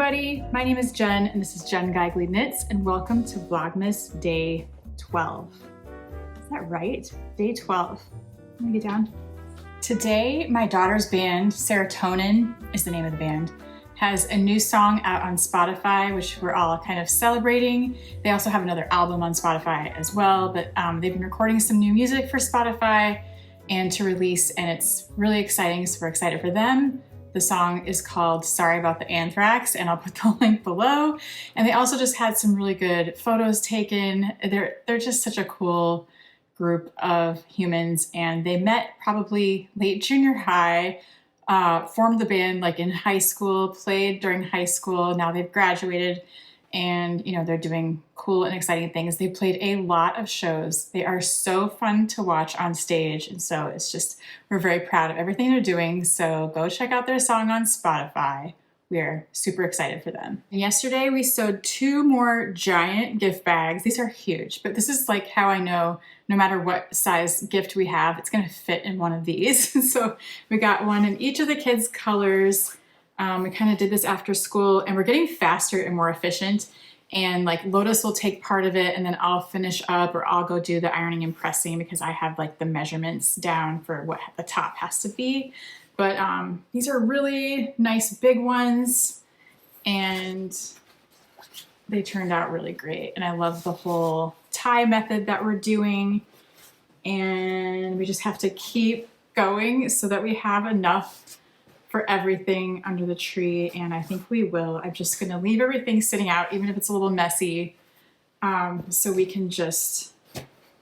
everybody, my name is Jen and this is Jen Geigley Knits and welcome to Vlogmas Day 12. Is that right? Day 12. Let me get down. Today, my daughter's band, Tonin is the name of the band, has a new song out on Spotify, which we're all kind of celebrating. They also have another album on Spotify as well, but they've been recording some new music for Spotify and to release, and it's really exciting, so we're excited for them. The song is called Sorry About the Anthrax, and I'll put the link below. And they also just had some really good photos taken. They're just such a cool group of humans, and they met probably late junior high, formed the band like in high school, played during high school. Now they've graduated and they're doing cool and exciting things. They played a lot of shows. They are so fun to watch on stage. And so it's just, we're very proud of everything they're doing. So go check out their song on Spotify. We're super excited for them. And yesterday we sewed 2 more giant gift bags. These are huge, but this is like how I know no matter what size gift we have, it's gonna fit in one of these. So we got one in each of the kids' colors. We kind of did this after school and we're getting faster and more efficient. And like Lotus will take part of it and then I'll finish up, or I'll go do the ironing and pressing because I have like the measurements down for what the top has to be. But these are really nice big ones and they turned out really great. And I love the whole tie method that we're doing. And we just have to keep going so that we have enough for everything under the tree, and I think we will. I'm just gonna leave everything sitting out, even if it's a little messy, so we can just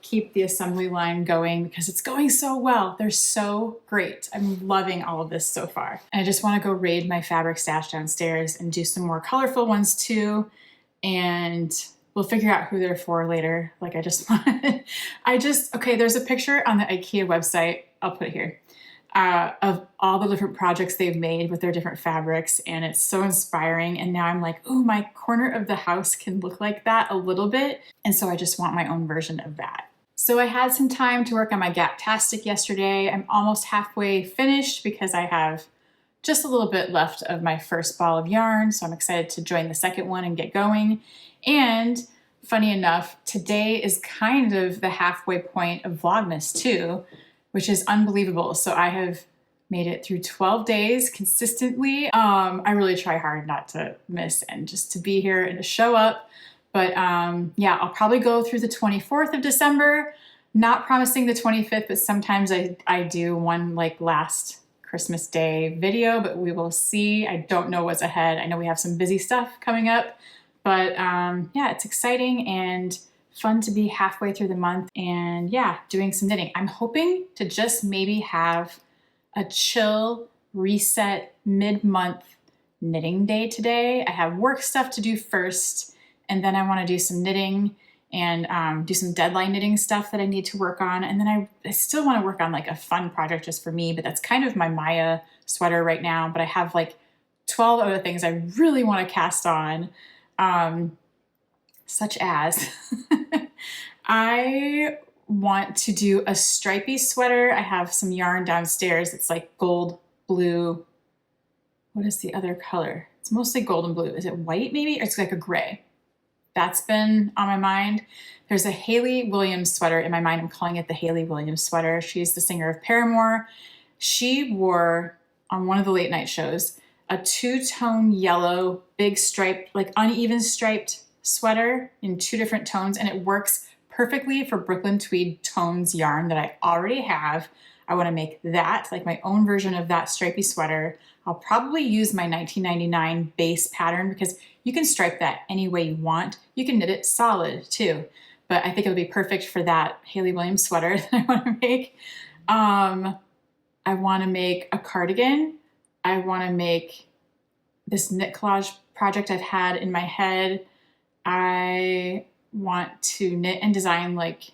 keep the assembly line going because it's going so well. They're so great. I'm loving all of this so far. And I just wanna go raid my fabric stash downstairs and do some more colorful ones too, and we'll figure out who they're for later. Like okay, there's a picture on the IKEA website, I'll put it here, of all the different projects they've made with their different fabrics, and it's so inspiring. And now I'm like, oh, my corner of the house can look like that a little bit. And so I just want my own version of that. So I had some time to work on my Gaptastic yesterday. I'm almost halfway finished because I have just a little bit left of my first ball of yarn. So I'm excited to join the second one and get going. And funny enough, today is kind of the halfway point of Vlogmas too, which is unbelievable. So I have made it through 12 days consistently. I really try hard not to miss and just to be here and to show up. But yeah, I'll probably go through the 24th of December, not promising the 25th, but sometimes I do one like last Christmas Day video, but we will see. I don't know what's ahead. I know we have some busy stuff coming up, but yeah, it's exciting and fun to be halfway through the month and yeah, doing some knitting. I'm hoping to just maybe have a chill reset mid-month knitting day today. I have work stuff to do first, and then I want to do some knitting and do some deadline knitting stuff that I need to work on. And then I still want to work on like a fun project just for me, but that's kind of my Maya sweater right now. But I have like 12 other things I really want to cast on. Such as I want to do a stripy sweater. I have some yarn downstairs. It's like gold, blue. What is the other color? It's mostly gold and blue. Is it white maybe? Or it's like a gray. That's been on my mind. There's a Hayley Williams sweater in my mind. I'm calling it the Hayley Williams sweater. She's the singer of Paramore. She wore on one of the late night shows a 2-tone yellow, big striped, like uneven striped sweater in 2 different tones, and it works perfectly for Brooklyn Tweed tones yarn that I already have. I want to make that, like my own version of that stripy sweater. I'll probably use my 1999 base pattern because you can stripe that any way you want. You can knit it solid too, but I think it'll be perfect for that Hayley Williams sweater that I want to make. I want to make a cardigan. I want to make this knit collage project I've had in my head. I want to knit and design like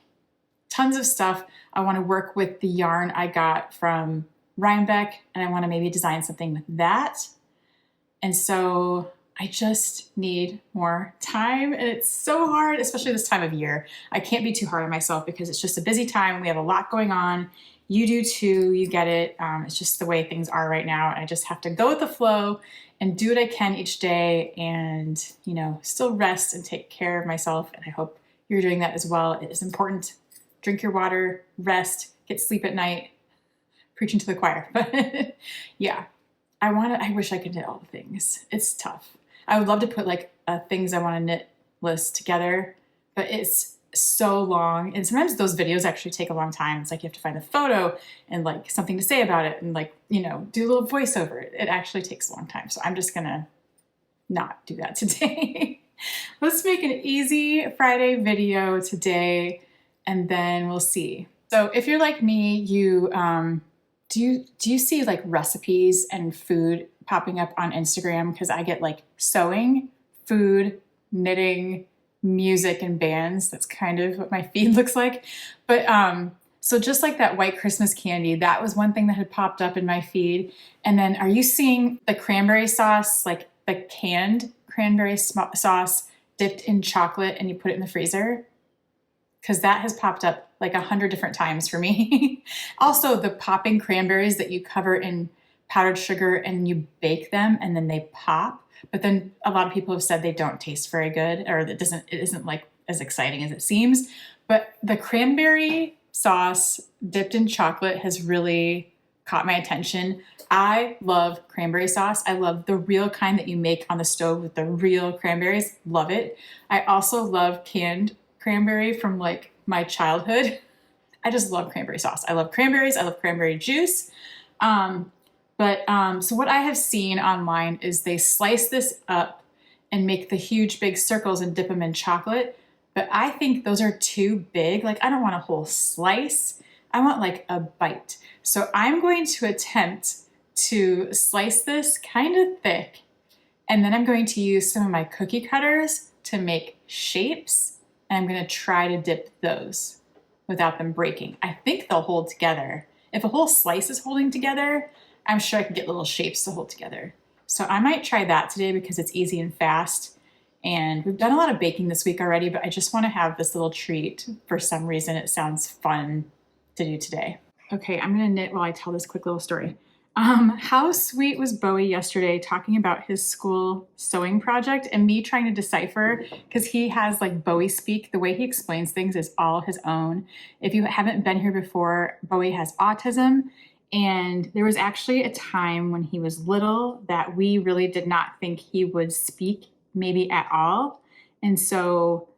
tons of stuff. I want to work with the yarn I got from Rhinebeck, and I want to maybe design something with that. And so I just need more time, and it's so hard, especially this time of year. I can't be too hard on myself because it's just a busy time. We have a lot going on, you do too, you get it. It's just the way things are right now. I just have to go with the flow and do what I can each day and, you know, still rest and take care of myself. And I hope you're doing that as well. It is important. Drink your water, rest, get sleep at night, preaching to the choir. But yeah, I wish I could knit all the things. It's tough. I would love to put like a things I want to knit list together, but it's so long. And sometimes those videos actually take a long time. It's like you have to find the photo and like something to say about it and like, you know, do a little voiceover. It actually takes a long time. So I'm just gonna not do that today. Let's make an easy Friday video today and then we'll see. So if you're like me, you do you see like recipes and food popping up on Instagram? Because I get like sewing, food, knitting, music, and bands. That's kind of what my feed looks like. But so just like that white Christmas candy, that was one thing that had popped up in my feed. And then are you seeing the cranberry sauce, like the canned cranberry sauce dipped in chocolate and you put it in the freezer? Because that has popped up like 100 different times for me. Also, the popping cranberries that you cover in powdered sugar and you bake them and then they pop. But then a lot of people have said they don't taste very good, or it isn't like as exciting as it seems. But the cranberry sauce dipped in chocolate has really caught my attention. I love cranberry sauce. I love the real kind that you make on the stove with the real cranberries. Love it. I also love canned cranberry from like my childhood. I just love cranberry sauce. I love cranberries. I love cranberry juice. So what I have seen online is they slice this up and make the huge big circles and dip them in chocolate. But I think those are too big. Like I don't want a whole slice. I want like a bite. So I'm going to attempt to slice this kind of thick. And then I'm going to use some of my cookie cutters to make shapes. And I'm going to try to dip those without them breaking. I think they'll hold together. If a whole slice is holding together, I'm sure I can get little shapes to hold together. So I might try that today because it's easy and fast. And we've done a lot of baking this week already, but I just want to have this little treat. For some reason, it sounds fun to do today. Okay, I'm going to knit while I tell this quick little story. How sweet was Bowie yesterday talking about his school sewing project and me trying to decipher, because he has like Bowie speak. The way he explains things is all his own. If you haven't been here before, Bowie has autism. And there was actually a time when he was little that we really did not think he would speak maybe at all. And so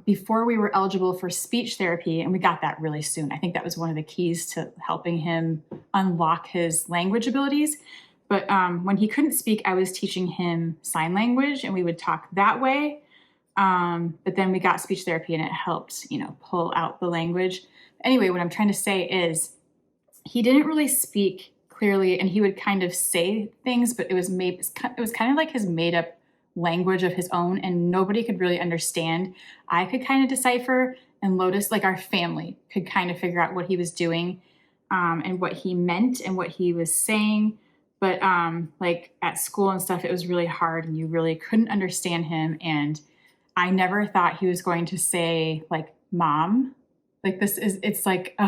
before we were eligible for speech therapy, and we got that really soon. I think that was one of the keys to helping him unlock his language abilities. But when he couldn't speak, I was teaching him sign language and we would talk that way. But then we got speech therapy and it helped, you know, pull out the language. Anyway, what I'm trying to say is he didn't really speak clearly and he would kind of say things, but it was kind of like his made up language of his own and nobody could really understand. I could kind of decipher, and Lotus, like our family, could kind of figure out what he was doing and what he meant and what he was saying. But like at school and stuff, it was really hard and you really couldn't understand him. And I never thought he was going to say like mom. Like it's like,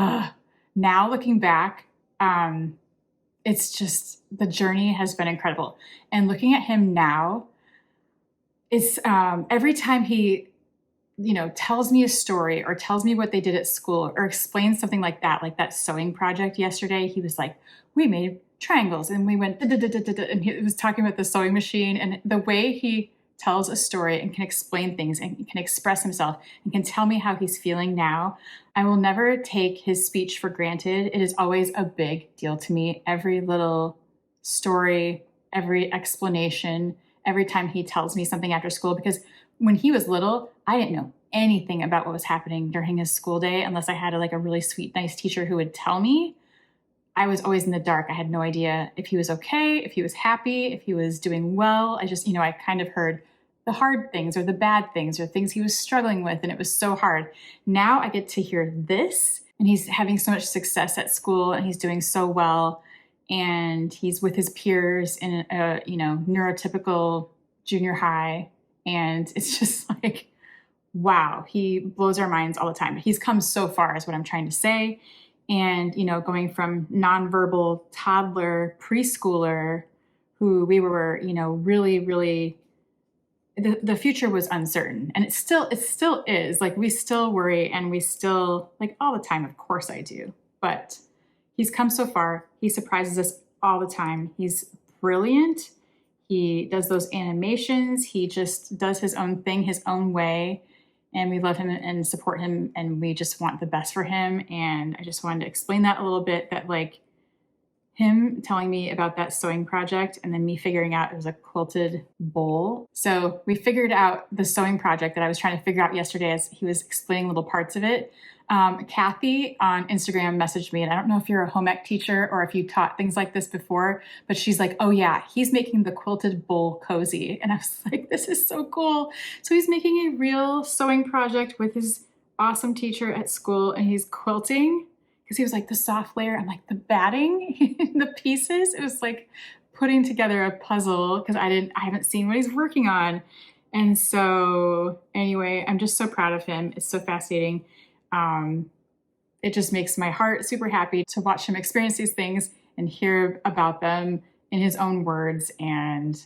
now looking back, it's just, the journey has been incredible. And looking at him now, it's every time he, you know, tells me a story or tells me what they did at school or explains something like that sewing project yesterday, he was like, we made triangles and we went, and he was talking about the sewing machine, and the way he tells a story and can explain things and can express himself and can tell me how he's feeling now. I will never take his speech for granted. It is always a big deal to me. Every little story, every explanation, every time he tells me something after school, because when he was little, I didn't know anything about what was happening during his school day unless I had a really sweet, nice teacher who would tell me. I was always in the dark. I had no idea if he was okay, if he was happy, if he was doing well. I just, I kind of heard the hard things or the bad things or things he was struggling with, and it was so hard. Now I get to hear this, and he's having so much success at school, and he's doing so well, and he's with his peers in a, neurotypical junior high, and it's just like, wow, he blows our minds all the time. He's come so far is what I'm trying to say. And, you know, going from nonverbal toddler preschooler who we were, you know, really, the future was uncertain, and it still is. Like, we still worry, and we still, like, all the time, of course I do, but he's come so far. He surprises us all the time. He's brilliant. He does those animations. He just does his own thing, his own way, and we love him and support him, and we just want the best for him. And I just wanted to explain that a little bit, that like him telling me about that sewing project and then me figuring out it was a quilted bowl. So we figured out the sewing project that I was trying to figure out yesterday as he was explaining little parts of it. Kathy on Instagram messaged me, and I don't know if you're a home ec teacher or if you taught things like this before, but she's like, oh yeah, he's making the quilted bowl cozy. And I was like, this is so cool. So he's making a real sewing project with his awesome teacher at school, and he's quilting. Because he was like, the soft layer, I'm like, the batting, the pieces. It was like putting together a puzzle, because I haven't seen what he's working on. And so anyway, I'm just so proud of him. It's so fascinating. It just makes my heart super happy to watch him experience these things and hear about them in his own words. And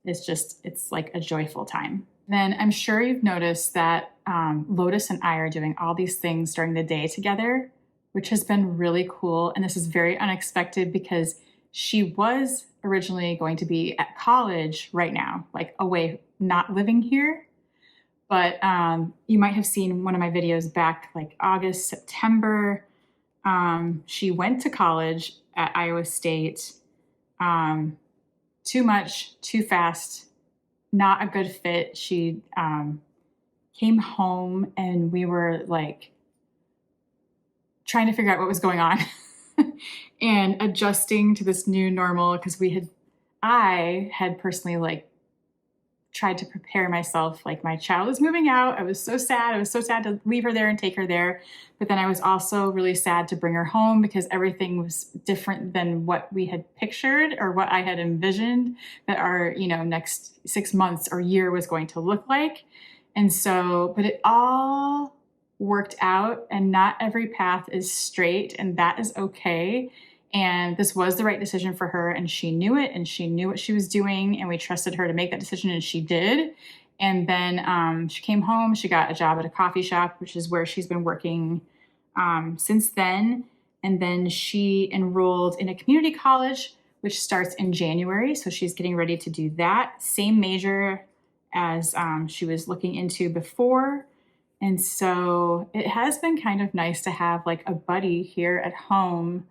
it's like a joyful time. Then I'm sure you've noticed that Lotus and I are doing all these things during the day together, which has been really cool. And this is very unexpected because she was originally going to be at college right now, like away, not living here. But you might have seen one of my videos back like August, September. She went to college at Iowa State. Too much, too fast, not a good fit. She came home, and we were like trying to figure out what was going on and adjusting to this new normal, because I had personally like tried to prepare myself, like my child is moving out. I was so sad. I was so sad to leave her there and take her there. But then I was also really sad to bring her home, because everything was different than what we had pictured or what I had envisioned that our, you know, next 6 months or year was going to look like. And so, but it all worked out, and not every path is straight, and that is okay. And this was the right decision for her, and she knew it, and she knew what she was doing, and we trusted her to make that decision, and she did. And then she came home, she got a job at a coffee shop, which is where she's been working since then. And then she enrolled in a community college, which starts in January. So she's getting ready to do that. Same major as she was looking into before. And so it has been kind of nice to have like a buddy here at home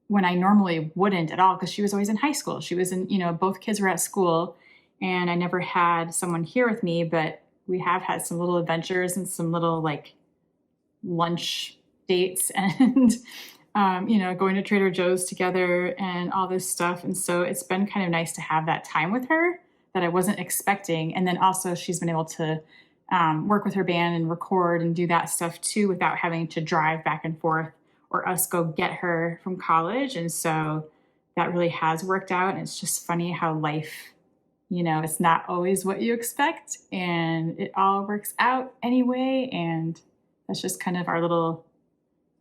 when I normally wouldn't at all, because she was always in high school. She was in, you know, both kids were at school, and I never had someone here with me, but we have had some little adventures and some little like lunch dates and, you know, going to Trader Joe's together and all this stuff. And so it's been kind of nice to have that time with her that I wasn't expecting. And then also she's been able to work with her band and record and do that stuff too, without having to drive back and forth or us go get her from college. And so that really has worked out. And it's just funny how life, you know, it's not always what you expect, and it all works out anyway. And that's just kind of our little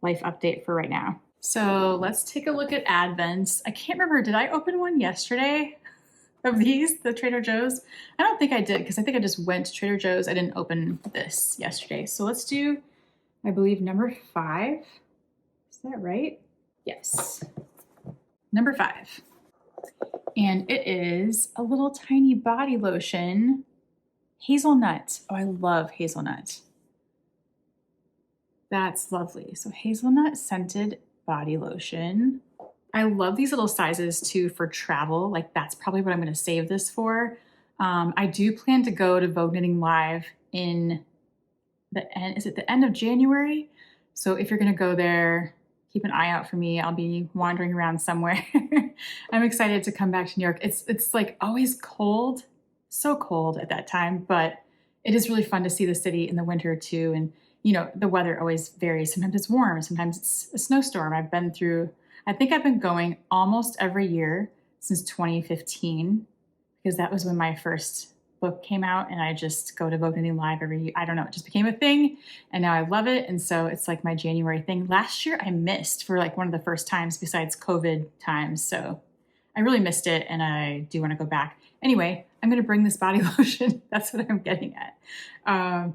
life update for right now. So let's take a look at Advents. I can't remember, did I open one yesterday of these, the Trader Joe's? I don't think I did, because I think I just went to Trader Joe's. I didn't open this yesterday. So let's do, I believe, number 5. Is that right? Yes. Number 5. And it is a little tiny body lotion, hazelnut. Oh, I love hazelnut. That's lovely. So hazelnut scented body lotion. I love these little sizes too for travel. Like, that's probably what I'm going to save this for. I do plan to go to Vogue Knitting Live in the end. Is it the end of January? So if you're going to go there, keep an eye out for me. I'll be wandering around somewhere. I'm excited to come back to New York. It's like always cold, so cold at that time, but it is really fun to see the city in the winter too. And you know, the weather always varies. Sometimes it's warm, sometimes it's a snowstorm. I think I've been going almost every year since 2015, because that was when my first book came out and I just go to Vogue Knitting Live I don't know, it just became a thing and now I love it. And so it's like my January thing. Last year I missed for like one of the first times besides COVID times. So I really missed it and I do want to go back. Anyway, I'm going to bring this body lotion. That's what I'm getting at.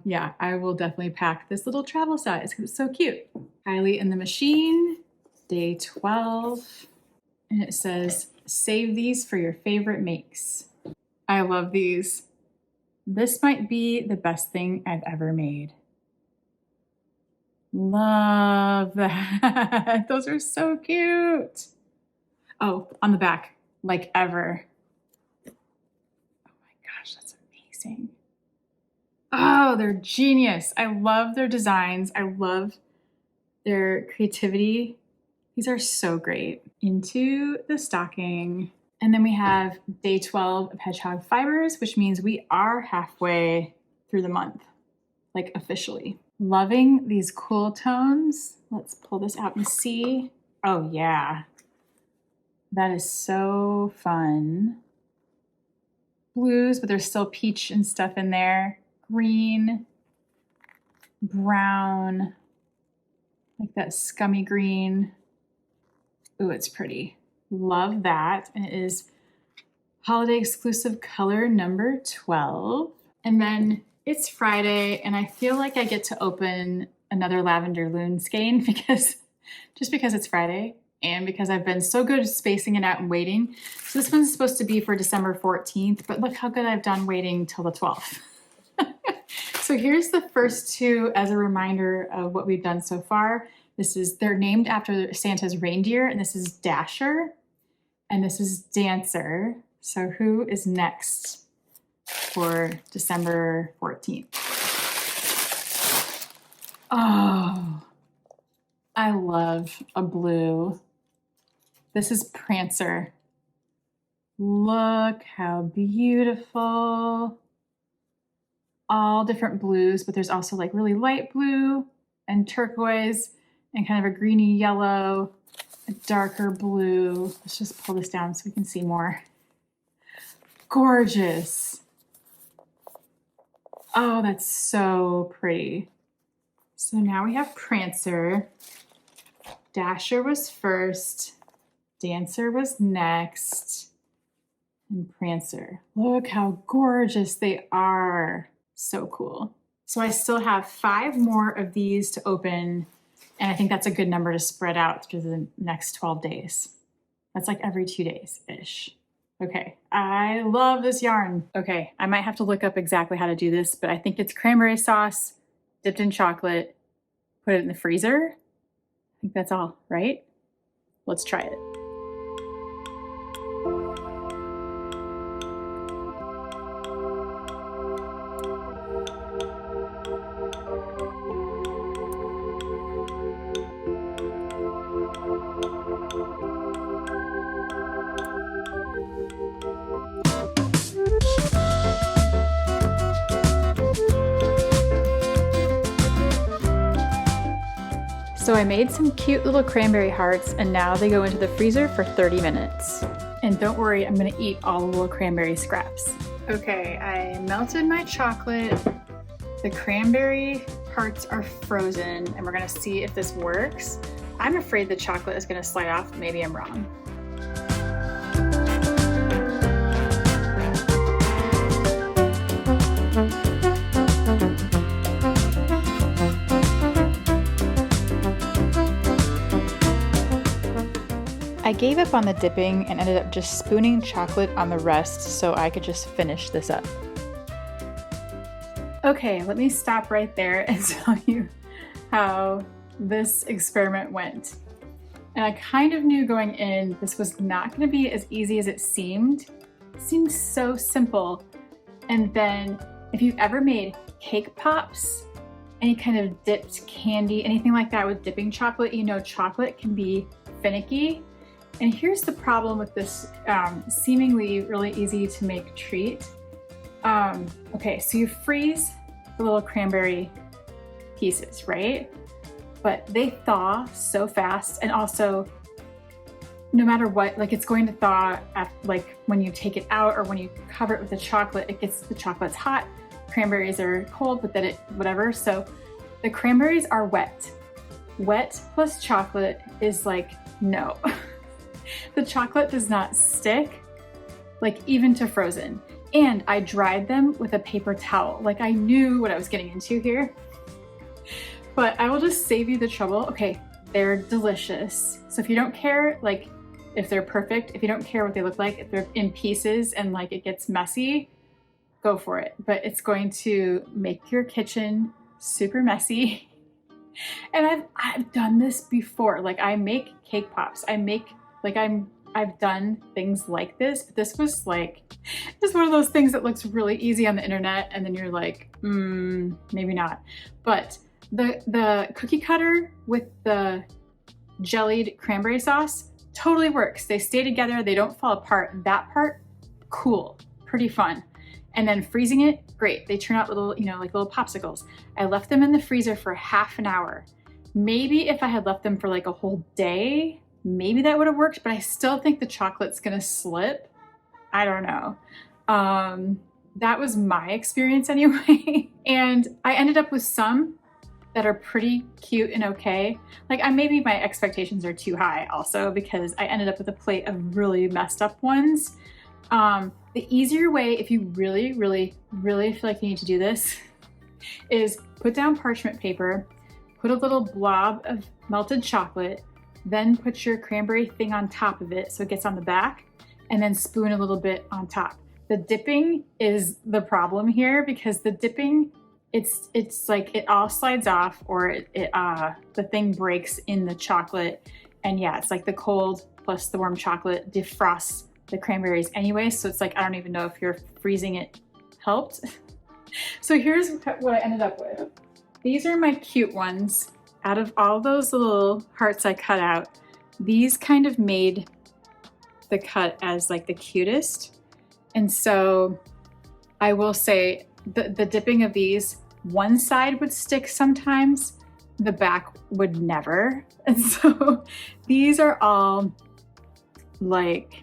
Yeah, I will definitely pack this little travel size because it's so cute. Kylie in the machine, day 12. And it says, save these for your favorite makes. I love these. This might be the best thing I've ever made. Love that. Those are so cute. Oh, on the back, like ever. Oh my gosh, that's amazing. Oh, they're genius. I love their designs. I love their creativity. These are so great. Into the stocking. And then we have day 12 of Hedgehog Fibers, which means we are halfway through the month, like officially. Loving these cool tones. Let's pull this out and see. Oh yeah, that is so fun. Blues, but there's still peach and stuff in there. Green, brown, like that scummy green. Ooh, it's pretty. Love that. And it is holiday exclusive color number 12. And then it's Friday and I feel like I get to open another Lavender Lune skein because it's Friday and because I've been so good at spacing it out and waiting. So this one's supposed to be for December 14th, but look how good I've done waiting till the 12th. So here's the first two as a reminder of what we've done so far. They're named after Santa's reindeer, and this is Dasher, and this is Dancer. So who is next for December 14th? Oh, I love a blue. This is Prancer. Look how beautiful. All different blues, but there's also like really light blue and turquoise and kind of a greeny yellow, a darker blue. Let's just pull this down so we can see more. Gorgeous. Oh, that's so pretty. So now we have Prancer. Dasher was first. Dancer was next. And Prancer. Look how gorgeous they are. So cool. So I still have 5 more of these to open. And I think that's a good number to spread out through the next 12 days. That's like every 2 days-ish. Okay, I love this yarn. Okay, I might have to look up exactly how to do this, but I think it's cranberry sauce dipped in chocolate, put it in the freezer. I think that's all, right? Let's try it. So I made some cute little cranberry hearts and now they go into the freezer for 30 minutes. And don't worry, I'm gonna eat all the little cranberry scraps. Okay, I melted my chocolate. The cranberry hearts are frozen and we're gonna see if this works. I'm afraid the chocolate is gonna slide off. Maybe I'm wrong. I gave up on the dipping and ended up just spooning chocolate on the rest so I could just finish this up. Okay, let me stop right there and tell you how this experiment went. And I kind of knew going in this was not going to be as easy as it seemed. It seemed so simple. And then if you've ever made cake pops, any kind of dipped candy, anything like that with dipping chocolate, you know chocolate can be finicky. And here's the problem with this seemingly really easy to make treat. Okay, so you freeze the little cranberry pieces, right? But they thaw so fast, and also no matter what, like it's going to thaw like when you take it out or when you cover it with the chocolate, the chocolate's hot. Cranberries are cold, but then whatever. So the cranberries are wet. Wet plus chocolate is like, no. The chocolate does not stick, like even to frozen. And I dried them with a paper towel. Like I knew what I was getting into here. But I will just save you the trouble. Okay, they're delicious. So if you don't care, like if they're perfect, if you don't care what they look like, if they're in pieces and like it gets messy, go for it. But it's going to make your kitchen super messy. And I've done this before. Like I make cake pops. I've done things like this, but this was like, just one of those things that looks really easy on the internet. And then you're like, maybe not. But the cookie cutter with the jellied cranberry sauce totally works. They stay together. They don't fall apart. That part, cool, pretty fun. And then freezing it, great. They turn out little, like little popsicles. I left them in the freezer for half an hour. Maybe if I had left them for like a whole day, maybe that would have worked, but I still think the chocolate's gonna slip. I don't know. That was my experience anyway. And I ended up with some that are pretty cute and okay. Like maybe my expectations are too high also because I ended up with a plate of really messed up ones. The easier way, if you really, really, really feel like you need to do this, is put down parchment paper, put a little blob of melted chocolate, then put your cranberry thing on top of it so it gets on the back, and then spoon a little bit on top. The dipping is the problem here because the dipping, it's like it all slides off or the thing breaks in the chocolate. And yeah, it's like the cold plus the warm chocolate defrosts the cranberries anyway. So it's like, I don't even know if you're freezing it helped. So here's what I ended up with. These are my cute ones. Out of all those little hearts I cut out, these kind of made the cut as like the cutest. And so I will say the dipping of these, one side would stick sometimes, the back would never. And so these are all like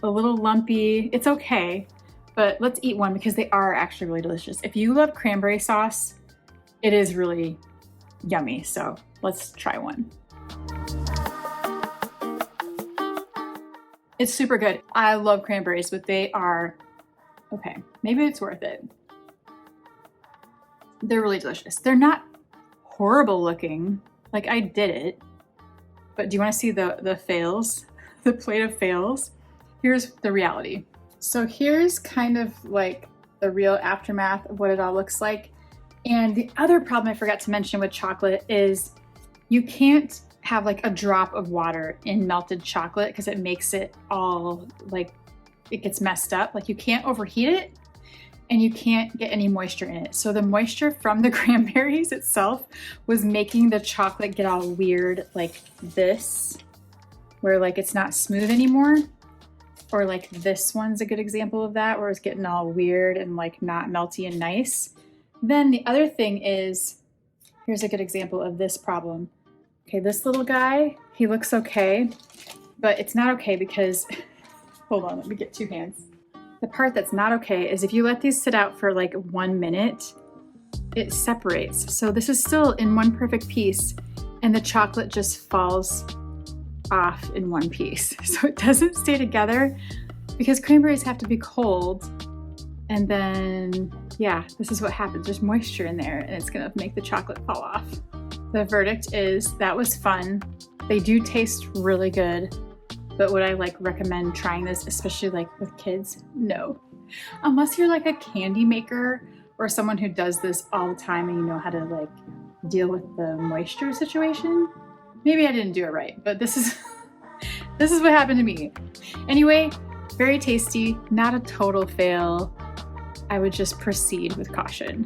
a little lumpy. It's okay, but let's eat one because they are actually really delicious. If you love cranberry sauce, it is really yummy. So let's try one. It's super good. I love cranberries, but they are, okay, maybe it's worth it. They're really delicious. They're not horrible looking. Like I did it, but do you want to see the fails? The plate of fails? Here's the reality. So here's kind of like the real aftermath of what it all looks like. And the other problem I forgot to mention with chocolate is you can't have like a drop of water in melted chocolate because it makes it all like, it gets messed up. Like you can't overheat it and you can't get any moisture in it. So the moisture from the cranberries itself was making the chocolate get all weird like this, where like it's not smooth anymore. Or like this one's a good example of that, where it's getting all weird and like not melty and nice. Then the other thing is, here's a good example of this problem. Okay, this little guy, he looks okay, but it's not okay because, hold on, let me get two hands. The part that's not okay is if you let these sit out for like 1 minute, it separates. So this is still in one perfect piece and the chocolate just falls off in one piece. So it doesn't stay together because cranberries have to be cold. And then, yeah, this is what happens. There's moisture in there and it's gonna make the chocolate fall off. The verdict is that was fun. They do taste really good, but would I like recommend trying this, especially like with kids? No. Unless you're like a candy maker or someone who does this all the time and you know how to like deal with the moisture situation. Maybe I didn't do it right, but this is what happened to me. Anyway, very tasty, not a total fail. I would just proceed with caution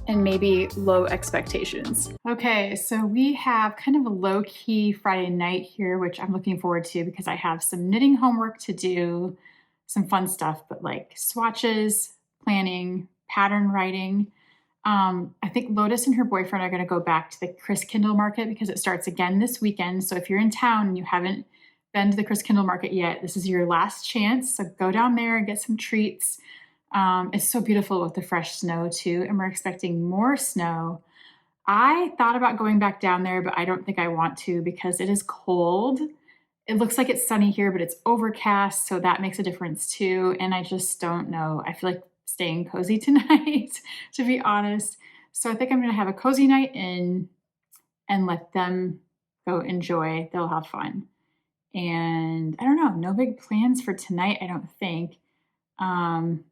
and maybe low expectations. Okay, so we have kind of a low-key Friday night here, which I'm looking forward to because I have some knitting homework to do, some fun stuff, but like swatches, planning, pattern writing. I think Lotus and her boyfriend are going to go back to the Chris Kindle market because it starts again this weekend. So if you're in town and you haven't been to the Christkindl market yet, this is your last chance. So go down there and get some treats. It's so beautiful with the fresh snow too, and we're expecting more snow. I thought about going back down there, but I don't think I want to because it is cold. It looks like it's sunny here, but it's overcast, so that makes a difference too. And I just don't know. I feel like staying cozy tonight, to be honest. So I think I'm gonna have a cozy night in and let them go enjoy. They'll have fun. And I don't know, no big plans for tonight, I don't think.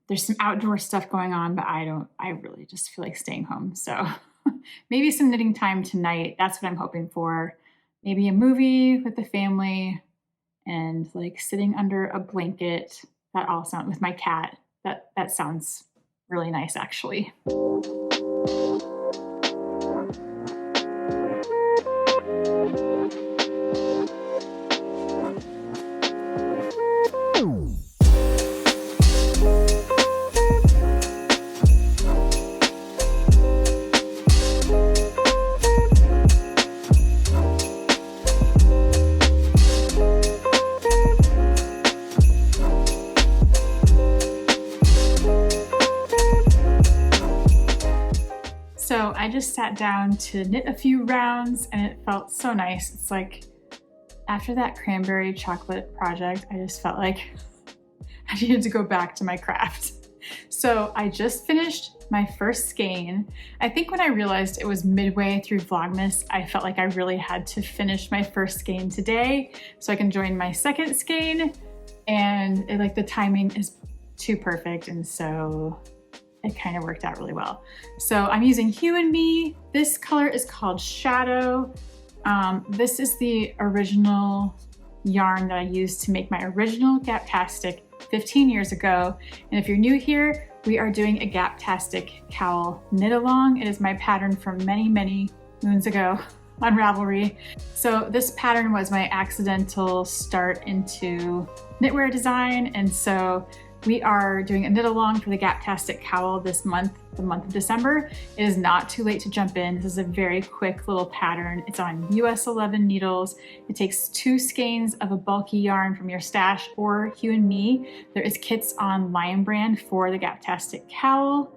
There's some outdoor stuff going on, but I really just feel like staying home. So maybe some knitting time tonight. That's what I'm hoping for. Maybe a movie with the family and like sitting under a blanket. That all sounds with my cat. That sounds really nice, actually. So I just sat down to knit a few rounds and it felt so nice. It's like after that cranberry chocolate project, I just felt like I needed to go back to my craft. So I just finished my first skein. I think when I realized it was midway through Vlogmas, I felt like I really had to finish my first skein today so I can join my second skein. And like the timing is too perfect. And so it kind of worked out really well. So I'm using Hue and Me. This color is called Shadow. This is the original yarn that I used to make my original Gaptastic 15 years ago. And if you're new here, we are doing a Gaptastic Cowl knit along. It is my pattern from many, many moons ago on Ravelry. So this pattern was my accidental start into knitwear design. And so we are doing a knit along for the Gaptastic Cowl this month, the month of December. It is not too late to jump in. This is a very quick little pattern. It's on US 11 needles. It takes 2 skeins of a bulky yarn from your stash or Hue and Me. There is kits on Lion Brand for the Gaptastic Cowl.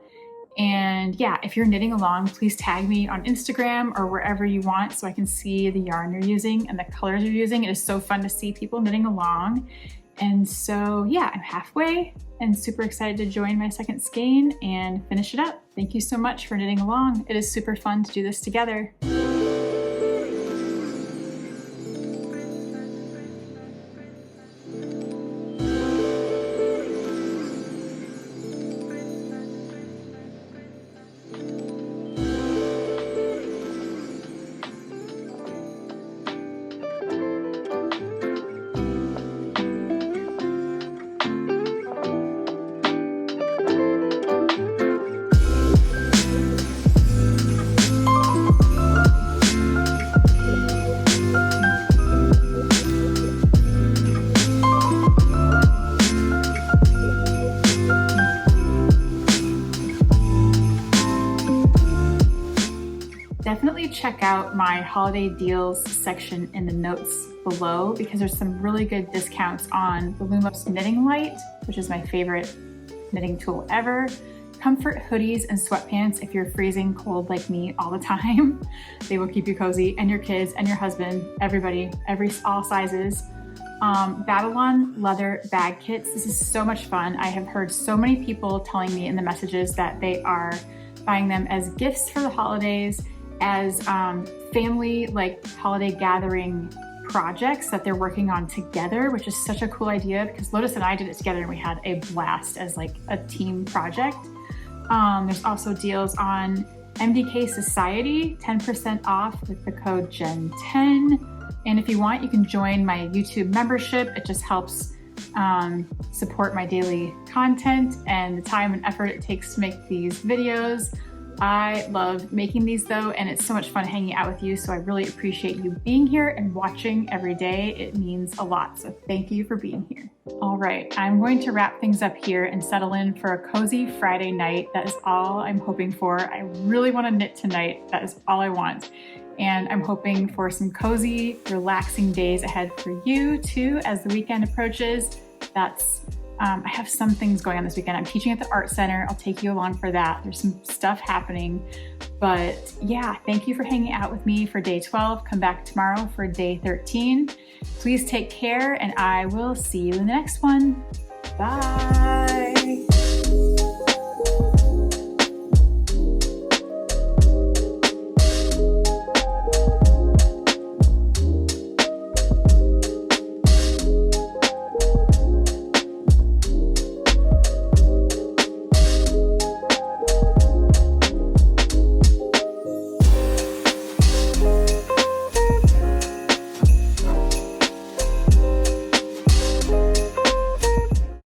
And yeah, if you're knitting along, please tag me on Instagram or wherever you want so I can see the yarn you're using and the colors you're using. It is so fun to see people knitting along. And so yeah, I'm halfway and super excited to join my second skein and finish it up. Thank you so much for knitting along. It is super fun to do this together. Definitely check out my holiday deals section in the notes below because there's some really good discounts on the Lumos Knitting Light, which is my favorite knitting tool ever. Comfort hoodies and sweatpants if you're freezing cold like me all the time. They will keep you cozy, and your kids and your husband, everybody, all sizes. Babylon leather bag kits. This is so much fun. I have heard so many people telling me in the messages that they are buying them as gifts for the holidays, as family like holiday gathering projects that they're working on together, which is such a cool idea because Lotus and I did it together and we had a blast as like a team project. There's also deals on MDK Society, 10% off with the code GEN10. And if you want, you can join my YouTube membership. It just helps support my daily content and the time and effort it takes to make these videos. I love making these though, and it's so much fun hanging out with you. So I really appreciate you being here and watching every day. It means a lot. So thank you for being here. All right, I'm going to wrap things up here and settle in for a cozy Friday night. That is all I'm hoping for. I really want to knit tonight. That is all I want. And I'm hoping for some cozy, relaxing days ahead for you too as the weekend approaches. I have some things going on this weekend. I'm teaching at the art center. I'll take you along for that. There's some stuff happening. But yeah, thank you for hanging out with me for day 12. Come back tomorrow for day 13. Please take care, and I will see you in the next one. Bye.